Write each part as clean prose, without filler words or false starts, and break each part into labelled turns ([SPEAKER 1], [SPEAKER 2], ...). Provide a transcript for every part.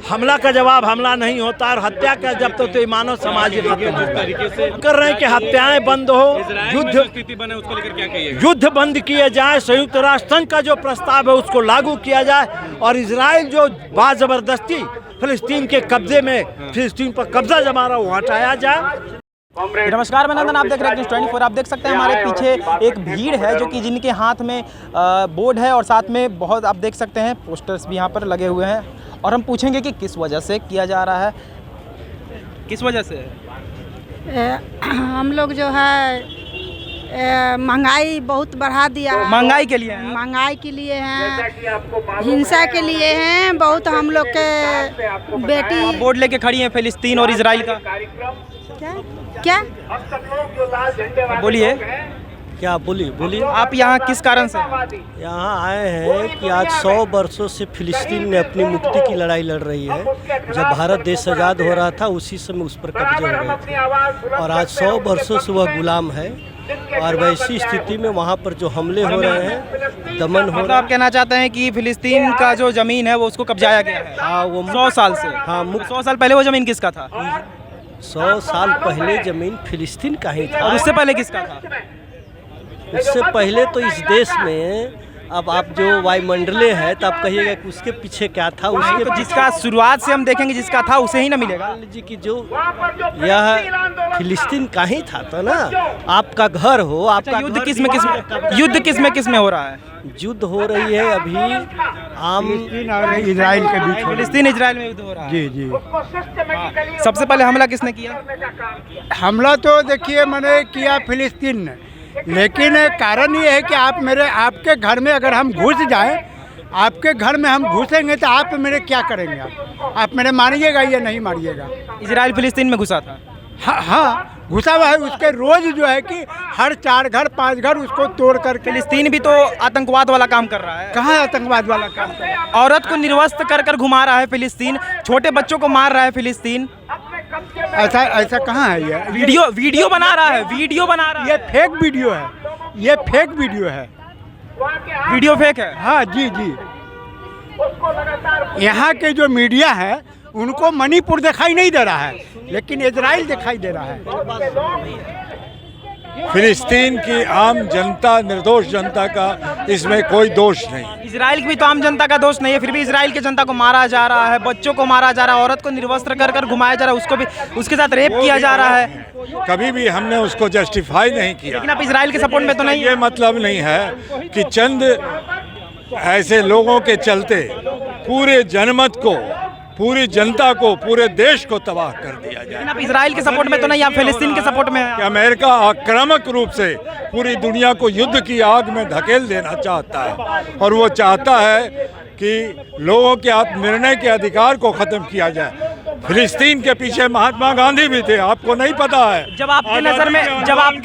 [SPEAKER 1] हमला का जवाब हमला नहीं होता और हत्या का जब तो मानव समाज तरीके से कर रहे हैं कि हत्याएं बंद हो, युद्ध
[SPEAKER 2] स्थिति बने उसको लेकर क्या कहिएगा?
[SPEAKER 1] युद्ध बंद किए जाए, संयुक्त राष्ट्र संघ का जो प्रस्ताव है उसको लागू किया जाए और इजराइल जो बाजबरदस्ती फिलिस्तीन के कब्जे में फिलिस्तीन पर कब्जा जमा रहा वो हटाया जाए।
[SPEAKER 3] नमस्कार, मैं नंदन, आप देख रहे हैं न्यूज़ 24। आप देख सकते हैं हमारे पीछे एक भीड़ है जो कि जिनके हाथ में बोर्ड है और साथ में बहुत आप देख सकते हैं पोस्टर्स भी यहाँ पर लगे हुए हैं और हम पूछेंगे कि किस वजह से किया जा रहा है, किस वजह से।
[SPEAKER 4] हम लोग जो है महंगाई बहुत बढ़ा दिया है।
[SPEAKER 3] महंगाई के लिए है?
[SPEAKER 4] महंगाई के लिए हैं, हिंसा के लिए हैं। बहुत हम लोग के बेटी
[SPEAKER 3] बोर्ड लेके खड़ी हैं फिलिस्तीन और इजराइल का।
[SPEAKER 4] क्या
[SPEAKER 3] बोलिए,
[SPEAKER 1] क्या बोलिए
[SPEAKER 3] आप यहाँ किस कारण से?
[SPEAKER 1] यहाँ आए हैं कि आज 100 वर्षों से फिलिस्तीन ने अपनी मुक्ति की लड़ाई लड़ रही है। जब भारत देश आज़ाद हो रहा था उसी समय उस पर कब्जे हो रहे थे और आज 100 वर्षों से वह गुलाम है और वैसी स्थिति में वहाँ पर जो हमले हो रहे हैं, दमन हो रहा है।
[SPEAKER 3] आप कहना चाहते हैं कि फिलिस्तीन का जो ज़मीन है वो उसको कब्जाया गया है?
[SPEAKER 1] हाँ, वो
[SPEAKER 3] 100 साल से।
[SPEAKER 1] हाँ,
[SPEAKER 3] 100 साल पहले वो ज़मीन किसका था?
[SPEAKER 1] 100 साल पहले जमीन फिलिस्तीन का ही था।
[SPEAKER 3] और उससे पहले किसका था?
[SPEAKER 1] उससे पहले तो इस देश में अब आप जो वायुमंडलीय है तो आप कहिएगा कि उसके पीछे क्या था। उसके
[SPEAKER 3] तो जिसका शुरुआत से हम देखेंगे जिसका था उसे ही ना मिलेगा।
[SPEAKER 1] जी की जो यह फिलिस्तीन का ही था तो ना, आपका घर हो, आपका
[SPEAKER 3] युद्ध किस में हो रहा है?
[SPEAKER 1] युद्ध हो रही है अभी आम
[SPEAKER 5] इजराइल के बीच।
[SPEAKER 3] फिलिस्तीन इजराइल में युद्ध हो रहा है।
[SPEAKER 5] जी जी।
[SPEAKER 3] सबसे पहले हमला किसने किया?
[SPEAKER 5] हमला तो देखिए मैंने किया फिलिस्तीन ने, लेकिन कारण ये है कि आपके घर में अगर हम घुस जाएं, आपके घर में हम घुसेंगे तो आप मेरे क्या करेंगे? आप मेरे मारिएगा या नहीं मारिएगा?
[SPEAKER 3] इजराइल फिलिस्तीन में घुसा था?
[SPEAKER 5] हाँ घुसा हुआ है। उसके रोज जो है कि हर 4 घर 5 घर उसको तोड़ करके।
[SPEAKER 3] फिलिस्तीन भी तो आतंकवाद वाला काम कर रहा है।
[SPEAKER 5] कहाँ आतंकवाद वाला काम कर रहा है?
[SPEAKER 3] औरत को निर्वस्त्र कर घुमा रहा है फिलिस्तीन, छोटे बच्चों को मार रहा है फिलिस्तीन।
[SPEAKER 5] ऐसा कहाँ है? ये
[SPEAKER 3] वीडियो बना रहा है, वीडियो बना रहा है।
[SPEAKER 5] ये फेक वीडियो है, ये फेक वीडियो है।
[SPEAKER 3] वीडियो फेक है?
[SPEAKER 5] हाँ जी जी। यहाँ के जो मीडिया है उनको मणिपुर दिखाई नहीं दे रहा है, लेकिन इजराइल दिखाई दे रहा है।
[SPEAKER 6] फिलिस्तीन की आम जनता, निर्दोष जनता का इसमें कोई दोष नहीं।
[SPEAKER 3] इजराइल की भी तो आम जनता का दोष नहीं है, फिर भी इजराइल की जनता को मारा जा रहा है, बच्चों को मारा जा रहा है, औरत को निर्वस्त्र कर घुमाया जा रहा है, उसको भी उसके साथ रेप किया जा रहा है।
[SPEAKER 6] कभी भी हमने उसको जस्टिफाई नहीं किया।
[SPEAKER 3] लेकिन आप इजराइल के सपोर्ट में तो नहीं।
[SPEAKER 6] ये मतलब नहीं है कि चंद ऐसे लोगों के चलते पूरे जनमत को, पूरी जनता को, पूरे देश को तबाह कर दिया जाए।
[SPEAKER 3] लेकिन आप इजराइल के सपोर्ट में तो नहीं, आप फिलिस्तीन के सपोर्ट में हैं।
[SPEAKER 6] अमेरिका आक्रामक रूप से पूरी दुनिया को युद्ध की आग में धकेल देना चाहता है और वो चाहता है कि लोगों के आत्मनिर्णय के अधिकार को खत्म किया जाए। फिलिस्तीन के पीछे महात्मा गांधी भी थे, आपको नहीं पता है?
[SPEAKER 3] जब आपके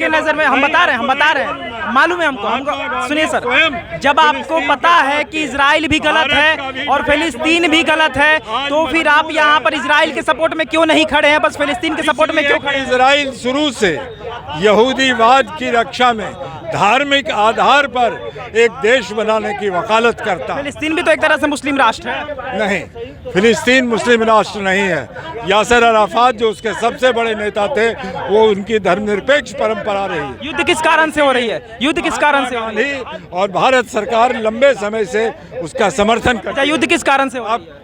[SPEAKER 3] नजर में हम बता रहे हैं, मालूम है हमको। सुनिए सर, जब आपको पता है कि इजराइल भी गलत है और फिलिस्तीन भी गलत है, तो फिर आप यहाँ पर इजराइल के सपोर्ट में क्यों नहीं खड़े हैं, बस फिलिस्तीन के सपोर्ट में क्यों खड़े हैं?
[SPEAKER 6] इजराइल शुरू से यहूदीवाद की रक्षा में धार्मिक आधार पर एक देश बनाने की वकालत करता है।
[SPEAKER 3] फिलिस्तीन भी तो एक तरह से मुस्लिम राष्ट्र है।
[SPEAKER 6] नहीं, फिलिस्तीन मुस्लिम राष्ट्र नहीं है। यासर अराफात जो उसके सबसे बड़े नेता थे, वो उनकी धर्मनिरपेक्ष परंपरा रही।
[SPEAKER 3] युद्ध किस कारण से हो रही है? युद्ध किस कारण से हो रही है?
[SPEAKER 6] और भारत सरकार लंबे समय से उसका समर्थन करती है।
[SPEAKER 3] युद्ध किस कारण से हो रहा है?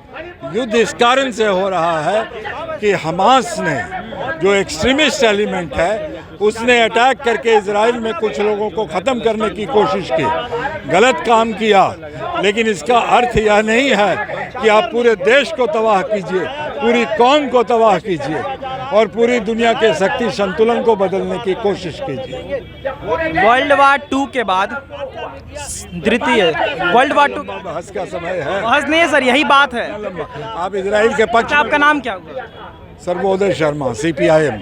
[SPEAKER 6] युद्ध इस कारण से हो रहा है कि हमास ने, जो एक्सट्रीमिस्ट एलिमेंट है, उसने अटैक करके इजराइल में कुछ लोगों को ख़त्म करने की कोशिश की। गलत काम किया, लेकिन इसका अर्थ यह नहीं है कि आप पूरे देश को तबाह कीजिए, पूरी कौम को तबाह कीजिए और पूरी दुनिया के शक्ति संतुलन को बदलने की कोशिश कीजिए।
[SPEAKER 3] वर्ल्ड वार 2 के बाद द्वितीय वर्ल्ड वार 2
[SPEAKER 6] बहस का समय है।
[SPEAKER 3] बहस नहीं है सर, यही बात है।
[SPEAKER 6] आप इजराइल के पक्ष।
[SPEAKER 3] आपका नाम क्या हुआ?
[SPEAKER 6] सर्वोदय शर्मा, CPIM।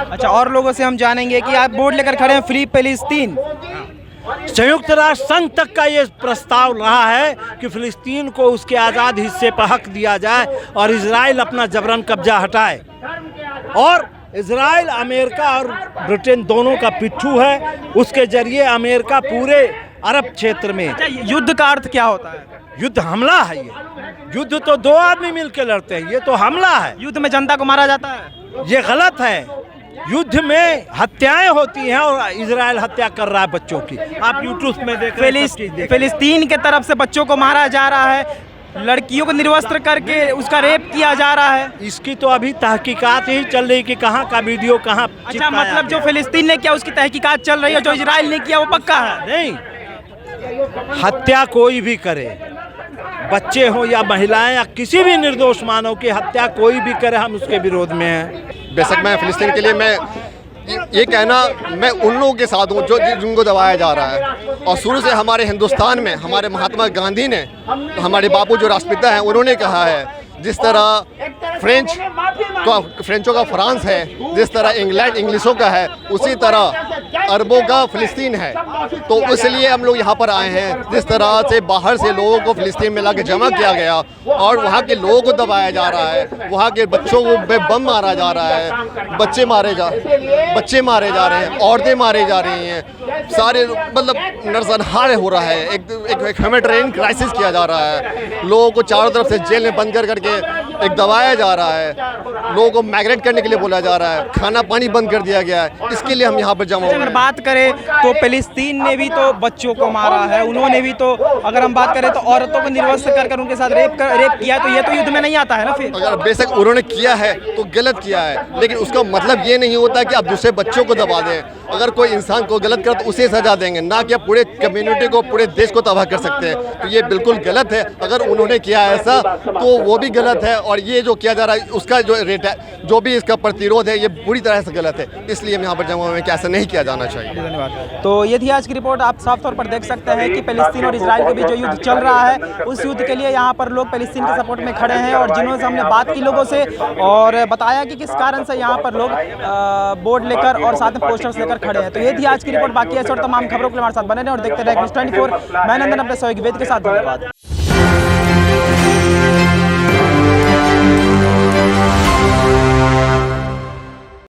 [SPEAKER 3] अच्छा, और लोगों से हम जानेंगे कि आप बोर्ड लेकर खड़े हैं फ्री फिलिस्तीन।
[SPEAKER 1] संयुक्त राष्ट्र संघ तक का ये प्रस्ताव रहा है कि फिलिस्तीन को उसके आज़ाद हिस्से पर हक दिया जाए और इजराइल अपना जबरन कब्जा हटाए। और इजराइल अमेरिका और ब्रिटेन दोनों का पिट्ठू है, उसके जरिए अमेरिका पूरे अरब क्षेत्र में।
[SPEAKER 3] अच्छा, युद्ध का अर्थ क्या होता है?
[SPEAKER 2] युद्ध हमला है ये। युद्ध तो दो आदमी मिलकर लड़ते हैं, ये तो हमला है।
[SPEAKER 3] युद्ध में जनता को मारा जाता है।
[SPEAKER 2] ये गलत है। युद्ध में हत्याएं होती हैं और इजराइल हत्या कर रहा है बच्चों की। आप यूट्यूब में देख रहे हैं, सब चीज़ देख रहे हैं।
[SPEAKER 3] फिलिस्तीन के तरफ से बच्चों को मारा जा रहा है, लड़कियों को निर्वस्त्र करके उसका रेप किया जा रहा है।
[SPEAKER 2] इसकी तो अभी तहकीकात ही चल रही कि कहाँ का वीडियो कहाँ
[SPEAKER 3] अच्छा,
[SPEAKER 2] चिपकाया
[SPEAKER 3] मतलब जो
[SPEAKER 2] गया।
[SPEAKER 3] फिलिस्तीन ने किया उसकी तहकीकात चल रही है, जो इजराइल ने किया वो पक्का है।
[SPEAKER 2] नहीं, हत्या कोई भी करे, बच्चे हो या महिलाएं या किसी भी निर्दोष मानव की हत्या कोई भी करे, हम उसके विरोध में हैं।
[SPEAKER 7] बेशक मैं फ़िलिस्तीन के लिए मैं ये कहना मैं उन लोगों के साथ हूँ जो जिनको दबाया जा रहा है। और शुरू से हमारे हिंदुस्तान में हमारे महात्मा गांधी ने, हमारे बापू जो राष्ट्रपिता हैं, उन्होंने कहा है जिस तरह फ्रेंचों का फ्रांस है, जिस तरह इंग्लैंड इंग्लिशों का है, उसी तरह अरबों का फ़िलिस्तीन है। तो इसलिए हम लोग यहाँ पर आए हैं। जिस तरह से बाहर से लोगों को फ़िलिस्तीन में लाके जमा किया गया और वहाँ के लोगों को दबाया जा रहा है, वहाँ के बच्चों को बम मारा जा रहा है, बच्चे मारे जा रहे हैं, औरतें मारी जा रही हैं, सारे मतलब नरसंहार हो रहा है। एक ह्यूमैनिटेरियन क्राइसिस किया जा रहा है। लोगों को चारों तरफ से जेल में बंद करके एक दबाया जा रहा है, लोगों को माइग्रेट करने के लिए बोला जा रहा है, खाना पानी बंद कर दिया गया है। इसके लिए हम यहाँ पर जमा हुए
[SPEAKER 3] अगर
[SPEAKER 7] हैं।
[SPEAKER 3] बात करें तो फिलिस्तीन ने भी तो बच्चों को मारा है, उन्होंने भी तो, अगर हम बात करें तो औरतों को निर्वस्त्र कर उनके साथ रेप किया, तो ये तो युद्ध में नहीं आता है ना। फिर
[SPEAKER 7] अगर बेशक उन्होंने किया है तो गलत किया है, लेकिन उसका मतलब ये नहीं होता कि आप दूसरे बच्चों को दबा दें। अगर कोई इंसान को गलत करे तो उसे सजा देंगे, ना कि आप पूरे कम्युनिटी को, पूरे देश को तबाह कर सकते हैं। तो ये बिल्कुल गलत है। अगर उन्होंने किया ऐसा तो वो भी गलत है, और ये जो किया जा रहा है उसका जो रेट है, जो भी इसका प्रतिरोध है, ये पूरी तरह से गलत है। इसलिए हम यहाँ पर जमा हुए हैं कि ऐसा नहीं किया जाना चाहिए।
[SPEAKER 3] धन्यवाद। तो ये थी आज की रिपोर्ट। आप साफ तौर पर देख सकते हैं कि फिलिस्तीन और इजराइल के बीच जो युद्ध चल रहा है, उस युद्ध के लिए यहाँ पर लोग फिलिस्तीन के सपोर्ट में खड़े हैं, और जिन्होंने हमने बात की लोगों से और बताया कि किस कारण से यहाँ पर लोग बोर्ड लेकर और साथ में पोस्टर्स लेकर खड़े हैं। तो ये थी आज की रिपोर्ट। बाकी ऐसे और तमाम खबरों के लिए हमारे साथ बने रहें और देखते रहें न्यूज़ 24। मैं नंदन अपने सहयोगी वेद के साथ। धन्यवाद।